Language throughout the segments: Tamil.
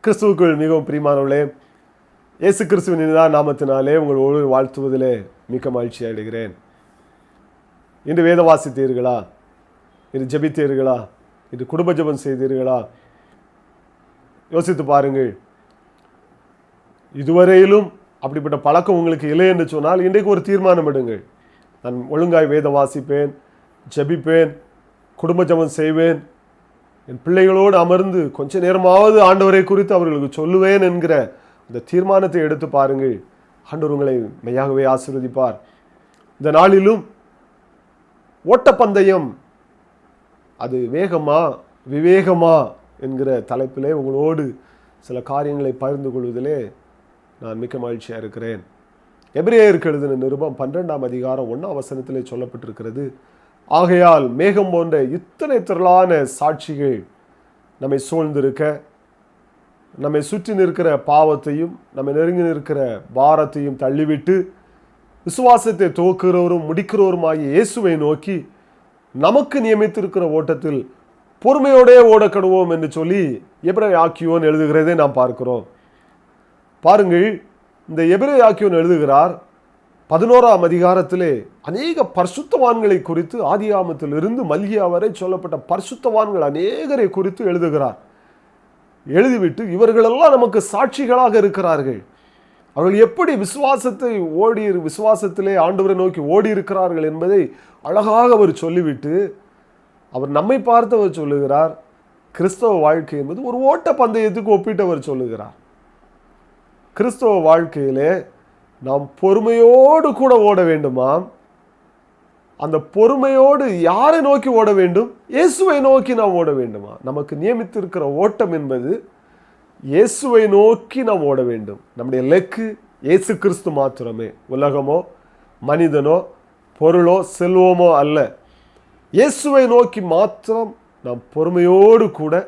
கிறிஸ்துவுக்குள் மிகவும் பிரியமானவர்களே, இயேசு கிறிஸ்துவின் நாமத்தினாலே உங்களோடு வாழ்த்துவதிலே மிக்க மகிழ்ச்சி அடைகிறேன். இன்று வேத வாசித்தீர்களா? இன்று ஜெபித்தீர்களா? இன்று குடும்ப ஜெபம் செய்தீர்களா? யோசித்து பாருங்கள். இதுவரையிலும் அப்படிப்பட்ட பழக்கம் உங்களுக்கு இல்லை என்று சொன்னால் இன்றைக்கு ஒரு தீர்மானம் எடுங்கள். நான் ஒழுங்காய் வேத வாசிப்பேன், ஜெபிப்பேன், குடும்ப ஜெபம் செய்வேன், என் பிள்ளைகளோடு அமர்ந்து கொஞ்ச நேரமாவது ஆண்டவரை குறித்து அவர்களுக்கு சொல்லுவேன் என்கிற அந்த தீர்மானத்தை எடுத்து பாருங்கள். ஆண்டவர் உங்களை மெய்யாகவே ஆசீர்வதிப்பார். இந்த நாளிலும் ஓட்டப்பந்தயம் அது வேகமா விவேகமா என்கிற தலைப்பிலே உங்களோடு சில காரியங்களை பகிர்ந்து கொள்வதிலே நான் மிக்க மகிழ்ச்சியாக இருக்கிறேன். எபிரேயருக்கு எழுதின நிருபம் 12ஆம் அதிகாரம் 1ஆம் வசனத்திலே சொல்லப்பட்டிருக்கிறது, ஆகையால் மேகம் போன்ற இத்தனை திரளான சாட்சிகள் நம்மை சூழ்ந்திருக்க, நம்மை சுற்றி நிற்கிற பாவத்தையும் நம்மை நெருங்கி நிற்கிற பாரத்தையும் தள்ளிவிட்டு விசுவாசத்தை துவக்குகிறவரும் முடிக்கிறவருமாகிய இயேசுவை நோக்கி நமக்கு நியமித்திருக்கிற ஓட்டத்தில் பொறுமையோடே ஓடக்கடுவோம் என்று சொல்லி எபிரேயாக்கியோன் எழுதுகிறதை நாம் பார்க்கிறோம். பாருங்கள், இந்த எபிரேயாக்கியோன் எழுதுகிறார் 11ஆம் அதிகாரத்திலே அநேக பரிசுத்தவான்களை குறித்து, ஆதியாமத்திலிருந்து மல்கியா வரை சொல்லப்பட்ட பரிசுத்தவான்கள் அநேகரை குறித்து எழுதுகிறார். எழுதிவிட்டு இவர்களெல்லாம் நமக்கு சாட்சிகளாக இருக்கிறார்கள், அவர்கள் எப்படி விசுவாசத்திலே ஆண்டவரை நோக்கி ஓடி இருக்கிறார்கள் என்பதை அழகாக அவர் சொல்லிவிட்டு அவர் நம்மை பார்த்து அவர் சொல்லுகிறார், கிறிஸ்தவ வாழ்க்கை என்பது ஒரு ஓட்ட பந்தயத்துக்கு ஒப்பிட்டு அவர் சொல்லுகிறார். கிறிஸ்தவ வாழ்க்கையிலே நாம் பொறுமையோடு கூட ஓட வேண்டுமாம். அந்த பொறுமையோடு யாரை நோக்கி ஓட வேண்டும்? இயேசுவை நோக்கி நாம் ஓட வேண்டுமா? நமக்கு நியமித்திருக்கிற ஓட்டம் என்பது இயேசுவை நோக்கி நாம் ஓட வேண்டும். நம்முடைய இலக்கு இயேசு கிறிஸ்து மாத்திரமே. உலகமோ மனிதனோ பொருளோ செல்வமோ அல்ல. இயேசுவை நோக்கி மாத்திரம் நாம் பொறுமையோடு கூட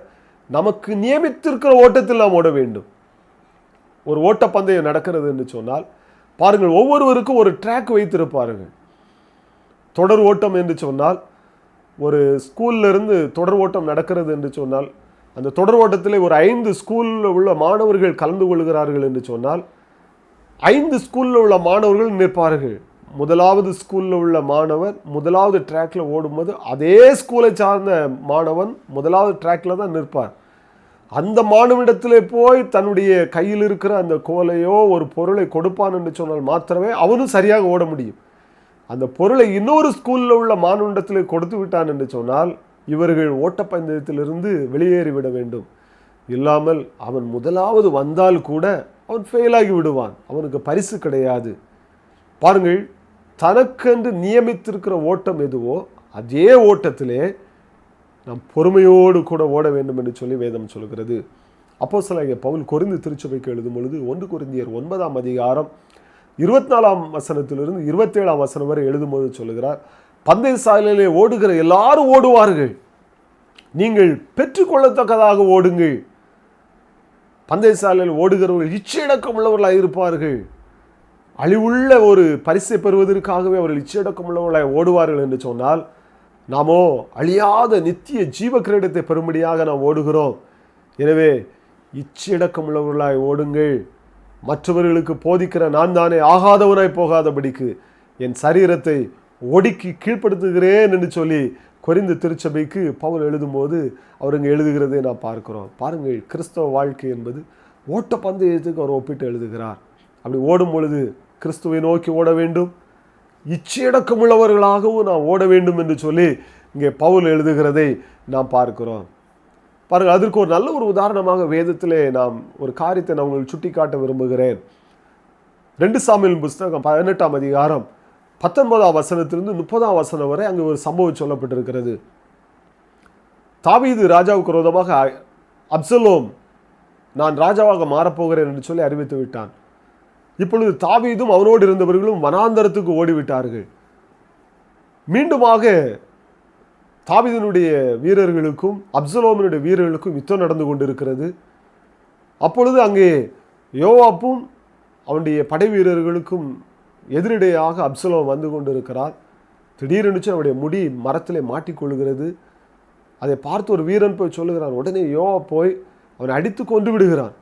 நமக்கு நியமித்திருக்கிற ஓட்டத்தில் நாம் ஓட வேண்டும். ஒரு ஓட்டப்பந்தயம் நடக்கிறது என்று சொன்னால் பாருங்கள், ஒவ்வொருவருக்கும் ஒரு ட்ராக் வைத்திருப்பார்கள். தொடர் ஓட்டம் என்று சொன்னால், ஒரு ஸ்கூல்ல இருந்து தொடர் ஓட்டம் நடக்கிறது என்று சொன்னால், அந்த தொடர் ஓட்டத்தில் ஒரு 5 ஸ்கூலில் உள்ள மாணவர்கள் கலந்து கொள்கிறார்கள் என்று சொன்னால் 5 ஸ்கூலில் உள்ள மாணவர்கள் நிற்பார்கள். முதலாவது ஸ்கூலில் உள்ள மாணவர் முதலாவது ட்ராக்ல ஓடும்போது அதே ஸ்கூலை சார்ந்த மாணவன் முதலாவது ட்ராக்ல தான் நிற்பார். அந்த மாணவனிடத்திலே போய் தன்னுடைய கையில் இருக்கிற அந்த கோலையோ ஒரு பொருளை கொடுப்பான் என்று சொன்னால் மாத்திரமே அவனும் சரியாக ஓட முடியும். அந்த பொருளை இன்னொரு ஸ்கூலில் உள்ள மாணவனிடத்திலே கொடுத்து விட்டான் என்று சொன்னால் இவர்கள் ஓட்டப்பந்தயத்திலிருந்து வெளியேறிவிட வேண்டும். இல்லாமல் அவன் முதலாவது வந்தால் கூட அவன் ஃபெயிலாகி விடுவான், அவனுக்கு பரிசு கிடையாது. பாருங்கள், தனக்கென்று நியமித்திருக்கிற ஓட்டம் எதுவோ அதே ஓட்டத்திலே நாம் பொறுமையோடு கூட ஓட வேண்டும் என்று சொல்லி வேதம் சொல்கிறது. அப்போஸ்தலனாகிய பவுல் கொரிந்து திருச்சபைக்கு எழுதும் பொழுது 1 கொரிந்தியர் 9ஆம் அதிகாரம் 24ஆம் வசனத்திலிருந்து 27ஆம் வசனம் வரை எழுதும்போது சொல்லுகிறார், பந்தய சாலையிலே ஓடுகிற எல்லாரும் ஓடுவார்கள், நீங்கள் பெற்றுக்கொள்ளத்தக்கதாக ஓடுங்கள். பந்தய சாலையில் ஓடுகிறவர்கள் இச்சையடக்கம் உள்ளவர்களாக இருப்பார்கள், அழிவுள்ள ஒரு பரிசை பெறுவதற்காகவே அவர்கள் இச்சையடக்கம் உள்ளவர்களாக ஓடுவார்கள் என்று சொன்னால், நாமோ அழியாத நித்திய ஜீவ கிரீடத்தை பெறும்படியாக நாம் ஓடுகிறோம். எனவே இச்சையடக்கம் உள்ளவர்களாய் ஓடுங்கள். மற்றவர்களுக்கு போதிக்கிற நான் தானே ஆகாதவனாய் போகாதபடிக்கு என் சரீரத்தை ஒடுக்கி கீழ்ப்படுத்துகிறேன் என்று சொல்லி கொரிந்து திருச்சபைக்கு பவுல் எழுதும்போது அவருங்க எழுதுகிறதை நாம் பார்க்கிறோம். பாருங்கள், கிறிஸ்தவ வாழ்க்கை என்பது ஓட்ட பந்தயத்துக்கு அவர் ஒப்பிட்டு எழுதுகிறார். அப்படி ஓடும் பொழுது கிறிஸ்துவை நோக்கி ஓட வேண்டும், இச்சையடக்கம் உள்ளவர்களாகவும் நாம் ஓட வேண்டும் என்று சொல்லி இங்கே பவுல் எழுதுகிறதை நாம் பார்க்கிறோம். பாருங்கள், அதற்கு ஒரு நல்ல ஒரு உதாரணமாக வேதத்திலே நாம் ஒரு காரியத்தை நான் உங்களுக்கு சுட்டி காட்ட விரும்புகிறேன். 2 சாமுவேல் புஸ்தகம் 18ஆம் அதிகாரம் 19ஆம் வசனத்திலிருந்து 30ஆம் வசனம் வரை அங்கு ஒரு சம்பவம் சொல்லப்பட்டிருக்கிறது. தாவீது ராஜாவுக்கு விரோதமாக அப்சலோம் நான் ராஜாவாக மாறப்போகிறேன் என்று சொல்லி அறிவித்து விட்டான். இப்பொழுது தாவீதும் அவனோடு இருந்தவர்களும் வனாந்தரத்துக்கு ஓடிவிட்டார்கள். மீண்டுமாக தாவீதினுடைய வீரர்களுக்கும் அப்சலோமினுடைய வீரர்களுக்கும் யுத்தம் நடந்து கொண்டிருக்கிறது. அப்பொழுது அங்கே யோவாப்பும் அவனுடைய படை வீரர்களுக்கும் எதிரிடையாக அப்சலோம் வந்து கொண்டிருக்கிறார். திடீரென்று அவனுடைய முடி மரத்திலே மாட்டிக்கொள்கிறது. அதை பார்த்து ஒரு வீரன் போய் சொல்லுகிறான். உடனே யோவாப் போய் அவனை அடித்து கொண்டு விடுகிறான்.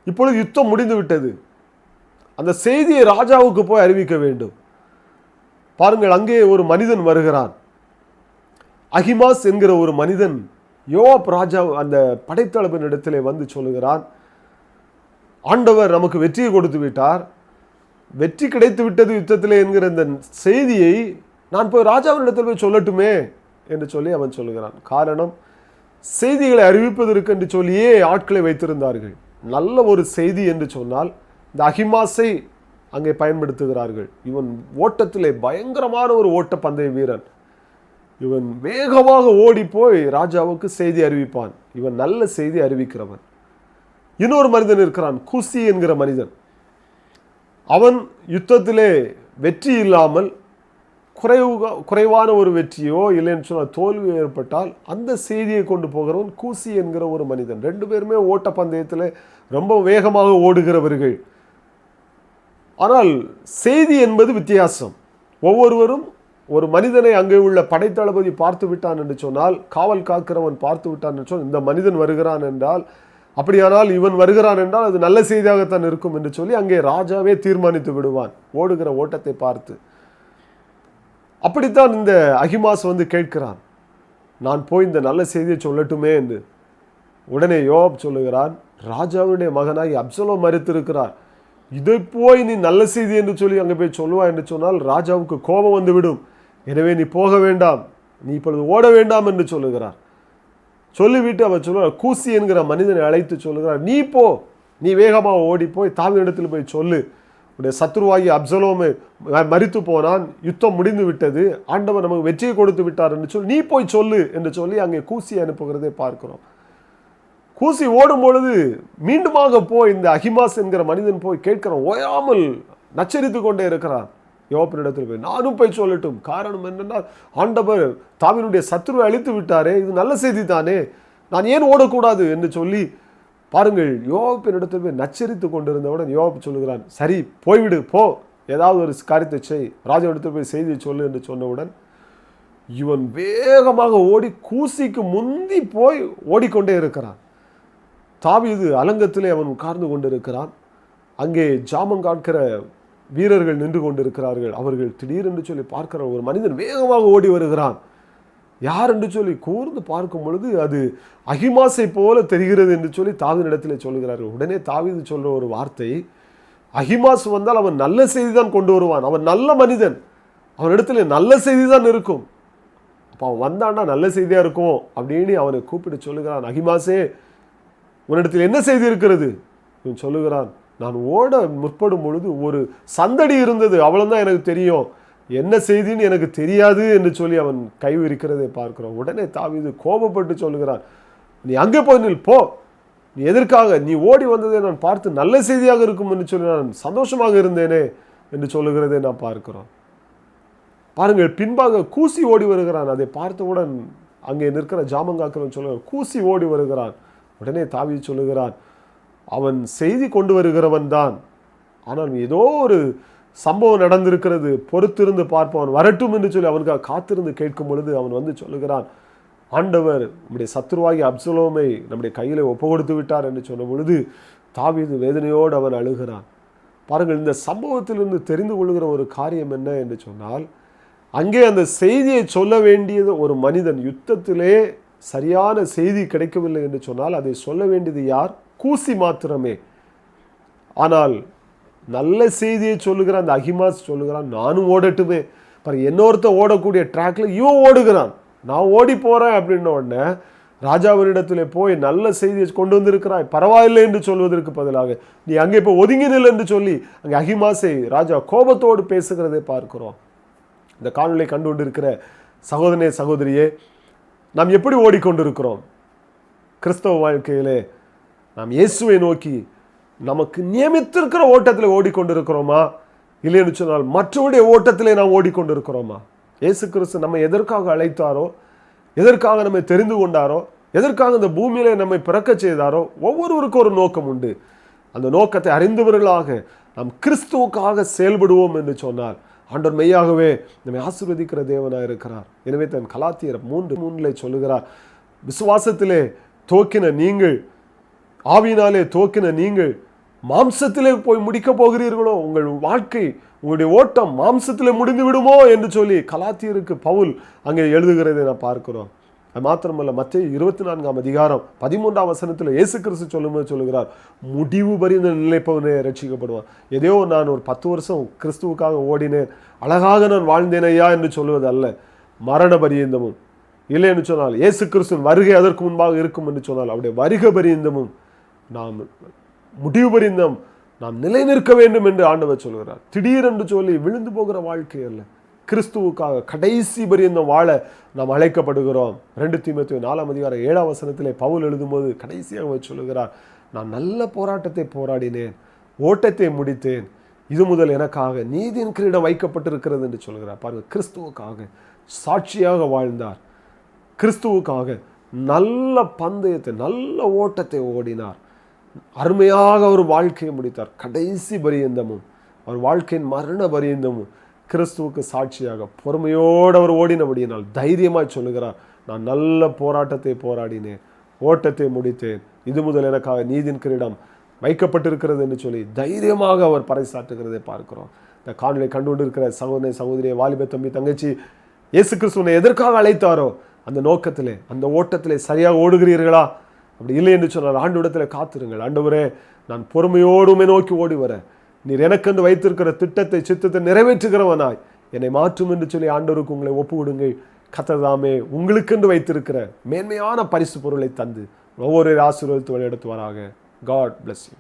இப்பொழுது யுத்தம் முடிந்து விட்டது. அந்த செய்தியை ராஜாவுக்கு போய் அறிவிக்க வேண்டும். பாருங்கள், அங்கே ஒரு மனிதன் வருகிறான். அகிமாஸ் என்கிற ஒரு மனிதன் யோவாப் ராஜா அந்த படைத்தளபதியின் இடத்திலே வந்து சொல்லுகிறான், ஆண்டவர் நமக்கு வெற்றியை கொடுத்து விட்டார், வெற்றி கிடைத்து விட்டது யுத்தத்திலே என்கிற இந்த செய்தியை நான் போய் ராஜாவின் இடத்தில் போய் சொல்லட்டுமே என்று சொல்லி அவன் சொல்லுகிறான். காரணம், செய்திகளை அறிவிப்பதற்கு என்று சொல்லியே ஆட்களை வைத்திருந்தார்கள். நல்ல ஒரு செய்தி என்று சொன்னால் இந்த அகிமாஸை அங்கே பயன்படுத்துகிறார்கள். இவன் ஓட்டத்திலே பயங்கரமான ஒரு ஓட்ட பந்தய வீரன். இவன் வேகமாக ஓடி போய் ராஜாவுக்கு செய்தி அறிவிப்பான். இவன் நல்ல செய்தி அறிவிக்கிறவன். இன்னொரு மனிதன் இருக்கிறான், கூசி என்கிற மனிதன். அவன் யுத்தத்திலே வெற்றி இல்லாமல் குறைவான ஒரு வெற்றியோ இல்லைன்னு சொன்னால் தோல்வி ஏற்பட்டால் அந்த செய்தியை கொண்டு போகிறவன் கூசி என்கிற ஒரு மனிதன். ரெண்டு பேருமே ஓட்ட பந்தயத்தில் ரொம்ப வேகமாக ஓடுகிறவர்கள். ஆனால் செய்தி என்பது வித்தியாசம். ஒவ்வொருவரும் ஒரு மனிதனை அங்கே உள்ள படைத்தளபதி பார்த்து விட்டான் என்று சொன்னால், காவல் காக்கிறவன் பார்த்து விட்டான் என்று சொன்னால், இந்த மனிதன் வருகிறான் என்றால், அப்படியானால் இவன் வருகிறான் என்றால் அது நல்ல செய்தியாகத்தான் இருக்கும் என்று சொல்லி அங்கே ராஜாவே தீர்மானித்து விடுவான் ஓடுகிற ஓட்டத்தை பார்த்து. அப்படித்தான் இந்த அகிமாஸ் வந்து கேட்கிறான், நான் போய் இந்த நல்ல செய்தியை சொல்லட்டுமே என்று. உடனே யோவாப் சொல்லுகிறான், ராஜாவுடைய மகனாகி அப்சலோம் மரித்திருக்கிறார், இதை போய் நீ நல்ல செய்தி என்று சொல்லி அங்கே போய் சொல்லுவா என்று சொன்னால் ராஜாவுக்கு கோபம் வந்துவிடும். எனவே நீ போக வேண்டாம், நீ இப்பொழுது ஓட வேண்டாம் என்று சொல்லுகிறார். சொல்லிவிட்டு அவர் சொல்லுவார், கூசி என்கிற மனிதனை அழைத்து சொல்லுகிறார், நீ போ, நீ வேகமாக ஓடி போய் தாவீதிடத்தில் போய் சொல்லு, உடைய சத்ருவாகி அப்சலோமை மரித்து போனான், யுத்தம் முடிந்து விட்டது, ஆண்டவர் நமக்கு வெற்றியை கொடுத்து விட்டார் என்று சொல்லி நீ போய் சொல்லு என்று சொல்லி அங்கே கூசி அனுப்புகிறதை பார்க்கிறோம். கூசி ஓடும் பொழுது மீண்டுமாக போய் இந்த அகிமாஸ் என்கிற மனிதன் போய் கேட்கிறான், ஓயாமல் நச்சரித்து கொண்டே இருக்கிறான். யோவாப்பினிடத்தில் போய் நானும் போய் சொல்லட்டும், காரணம் என்னென்னால் ஆண்டவர் தாவீதுடைய சத்ருவை அழித்து விட்டாரே, இது நல்ல செய்தி தானே, நான் ஏன் ஓடக்கூடாது என்று சொல்லி பாருங்கள், யோவாப்பினிடத்தில் போய் நச்சரித்து கொண்டிருந்தவுடன் யோவாப் சொல்லுகிறான், சரி போய்விடு, போ, ஏதாவது ஒரு காரியத்தை செய், ராஜாவிடத்தில் போய் செய்தியை சொல்லு என்று சொன்னவுடன் இவன் வேகமாக ஓடி கூசிக்கு முந்தி போய் ஓடிக்கொண்டே இருக்கிறான். தாவீது அலங்கத்திலே அவன் உட்கார்ந்து கொண்டிருக்கிறான். அங்கே ஜாமம் காண்கிற வீரர்கள் நின்று கொண்டிருக்கிறார்கள். அவர்கள் திடீரென்று சொல்லி பார்க்கிற ஒரு மனிதன் வேகமாக ஓடி வருகிறான். யார் என்று சொல்லி கூர்ந்து பார்க்கும் பொழுது அது அகிமாஸை போல தெரிகிறது என்று சொல்லி தாவீதிடத்திலே சொல்லுகிறார்கள். உடனே தாவீது சொல்ற ஒரு வார்த்தை, அகிமாஸ் வந்தால் அவன் நல்ல செய்தி தான் கொண்டு வருவான், அவன் நல்ல மனிதன், அவனிடத்துல நல்ல செய்தி தான் இருக்கும், அப்போ அவன் வந்தான்னா நல்ல செய்தியா இருக்கும் அப்படின்னு அவனை கூப்பிட்டு சொல்லுகிறான், அகிமாஸே உன்னிடத்தில் என்ன செய்தி இருக்கிறது? இவன் சொல்லுகிறான், நான் ஓட முற்படும் பொழுது ஒரு சந்தடி இருந்தது, அவ்வளவுதான் எனக்கு தெரியும், என்ன செய்தின்னு எனக்கு தெரியாது என்று சொல்லி அவன் கை விரிக்கிறதை பார்க்கிறோம். உடனே தாவீது கோபப்பட்டு சொல்லுகிறான், நீ அங்கே போய் நில், போ, நீ எதற்காக, நீ ஓடி வந்ததை நான் பார்த்து நல்ல செய்தியாக இருக்கும் என்று சொல்லி நான் சந்தோஷமாக இருந்தேனே என்று சொல்லுகிறதை நான் பார்க்கிறோம். பாருங்கள், பின்பாக கூசி ஓடி வருகிறான். அதை பார்த்தவுடன் அங்கே நிற்கிற ஜாமங்காக்கிறவன் சொல்லுகிறான், கூசி ஓடி வருகிறான். உடனே தாவீது சொல்லுகிறான், அவன் செய்தி கொண்டு வருகிறவன் தான், ஆனால் ஏதோ ஒரு சம்பவம் நடந்திருக்கிறது, பொறுத்திருந்து பார்ப்பவன் வரட்டும் என்று சொல்லி அவனுக்காக காத்திருந்து கேட்கும் பொழுது அவன் வந்து சொல்லுகிறான், ஆண்டவர் நம்முடைய சத்ருவாகி அப்சலோமை நம்முடைய கையில் ஒப்பு கொடுத்து விட்டார் என்று சொன்ன பொழுது தாவீது வேதனையோடு அவன் அழுகிறான். பாருங்கள், இந்த சம்பவத்திலிருந்து தெரிந்து கொள்கிற ஒரு காரியம் என்ன என்று சொன்னால், அங்கே அந்த செய்தியை சொல்ல வேண்டியது ஒரு மனிதன், யுத்தத்திலே சரியான செய்தி கிடைக்கவில்லை என்று சொன்னால் அதை சொல்ல வேண்டியது யார்? கூசி மாத்திரமே. ஆனால் நல்ல செய்தியை சொல்லுகிற அந்த அகிமாஸ் சொல்லுகிறான், நானும் ஓடட்டுமே, இன்னொருத்த ஓடக்கூடிய ட்ராக்ல இவன் ஓடுகிறான், நான் ஓடி போறேன் அப்படின்ன உடனே ராஜாவினிடத்தில் போய் நல்ல செய்தியை கொண்டு வந்திருக்கிறாய், பரவாயில்லை என்று சொல்வதற்கு பதிலாக நீ அங்கே இப்போ ஒதுங்கி நில் என்று சொல்லி அங்கே அகிமாஸை ராஜா கோபத்தோடு பேசுகிறதை பார்க்கிறோம். இந்த காணொலியை கண்டு கொண்டிருக்கிற சகோதரனே சகோதரியே, நாம் எப்படி ஓடிக்கொண்டிருக்கிறோம்? கிறிஸ்தவ வாழ்க்கையிலே நாம் இயேசுவை நோக்கி நமக்கு நியமித்திருக்கிற ஓட்டத்தில் ஓடிக்கொண்டிருக்கிறோமா, இல்லைன்னு சொன்னால் மற்றவருடைய ஓட்டத்திலே நாம் ஓடிக்கொண்டிருக்கிறோமா? இயேசு கிறிஸ்து நம்மை எதற்காக அழைத்தாரோ, எதற்காக நம்மை தெரிந்து கொண்டாரோ, எதற்காக இந்த பூமியிலே நம்மை பிறக்க செய்தாரோ, ஒவ்வொருவருக்கும் ஒரு நோக்கம் உண்டு. அந்த நோக்கத்தை அறிந்தவர்களாக நாம் கிறிஸ்துவுக்காக செயல்படுவோம் என்று சொன்னால் ஆண்டவர் மெய்யாகவே நம்மை ஆசீர்வதிக்கிற தேவனாக இருக்கிறார். எனவே தன் கலாத்தியர் 3:3 சொல்லுகிறார், விசுவாசத்திலே தோக்கின நீங்கள், ஆவியினாலே தோக்கின நீங்கள் மாம்சத்திலே போய் முடிக்க போகிறீர்களோ, உங்கள் வாழ்க்கை, உங்களுடைய ஓட்டம் மாம்சத்திலே முடிந்து விடுமோ என்று சொல்லி கலாத்தியருக்கு பவுல் அங்கே எழுதுகிறதை நான் பார்க்கிறோம். அது மாத்திரமல்ல, மத்தேயு 24ஆம் அதிகாரம் 13ஆம் வசனத்தில் இயேசு கிறிஸ்து சொல்லும்போது சொல்லுகிறார், முடிவு பரியந்த நிலைப்பவனே ரட்சிக்கப்படுவான். எதையோ நான் ஒரு 10 வருஷம் கிறிஸ்துவுக்காக ஓடினேன், அழகாக நான் வாழ்ந்தேன் ஐயா என்று சொல்வது அல்ல. மரண பரியந்தமும், இல்லை என்று சொன்னால் இயேசு கிறிஸ்துவின் வருகை அதற்கு முன்பாக இருக்கும் என்று சொன்னால் அவருடைய வருகை பரியந்தமும் நாம் முடிவு பரியந்தம் நாம் நிலை நிற்க வேண்டும் என்று ஆண்டவர் சொல்கிறார். திடீரென்று சொல்லி விழுந்து போகிற வாழ்க்கை அல்ல, கிறிஸ்துவுக்காக கடைசி பரியந்தம் வாழ நாம் அழைக்கப்படுகிறோம். 2 தீமோத்தேயு 4ஆம் அதிகாரம் 7ஆம் வசனத்திலே பவுல் எழுதும்போது கடைசியாக சொல்லுகிறார், நான் நல்ல போராட்டத்தை போராடினேன், ஓட்டத்தை முடித்தேன், இது முதல் எனக்காக நீதியின் கிரீடம் வைக்கப்பட்டிருக்கிறது என்று சொல்கிறார். பாருங்கள், கிறிஸ்துவுக்காக சாட்சியாக வாழ்ந்தார், கிறிஸ்துவுக்காக நல்ல பந்தயத்தை, நல்ல ஓட்டத்தை ஓடினார், அருமையாக அவர் வாழ்க்கையை முடித்தார். கடைசி பரியந்தமும், அவர் வாழ்க்கையின் மரண பரியந்தமும் கிறிஸ்துவுக்கு சாட்சியாக பொறுமையோடு அவர் ஓடினபடியினால் தைரியமாய் சொல்லுகிறார், நான் நல்ல போராட்டத்தை போராடினேன், ஓட்டத்தை முடித்தேன், இது முதல் எனக்காக நீதியின் கிரீடம் வைக்கப்பட்டிருக்கிறது என்று சொல்லி தைரியமாக அவர் பறைசாற்றுகிறதை பார்க்கிறோம். இந்த காணொலியை கண்டுகொண்டு இருக்கிற சகோதரனை, சகோதரியை, வாலிப தம்பி, தங்கச்சி, இயேசு கிறிஸ்துவனை எதற்காக அழைத்தாரோ அந்த நோக்கத்திலே, அந்த ஓட்டத்திலே சரியாக ஓடுகிறீர்களா? அப்படி இல்லை என்று சொன்னால் ஆண்டவரிடத்தில் காத்திருங்கள். ஆண்டவரே, நான் பொறுமையோடுமே நோக்கி ஓடி வர, நீர் எனக்கென்று வைத்திருக்கிற திட்டத்தை, சித்தத்தை நிறைவேற்றுகிறவனாய் என்னை மாற்றும் என்று சொல்லி ஆண்டவருக்கு உங்களை ஒப்பு கொடுங்கள். கர்த்தர் தாமே உங்களுக்கென்று வைத்திருக்கிற மேன்மையான பரிசு பொருளை தந்து ஒவ்வொரு ஆசீர்வாதத்தை வழிநடத்துவாராக. God bless you.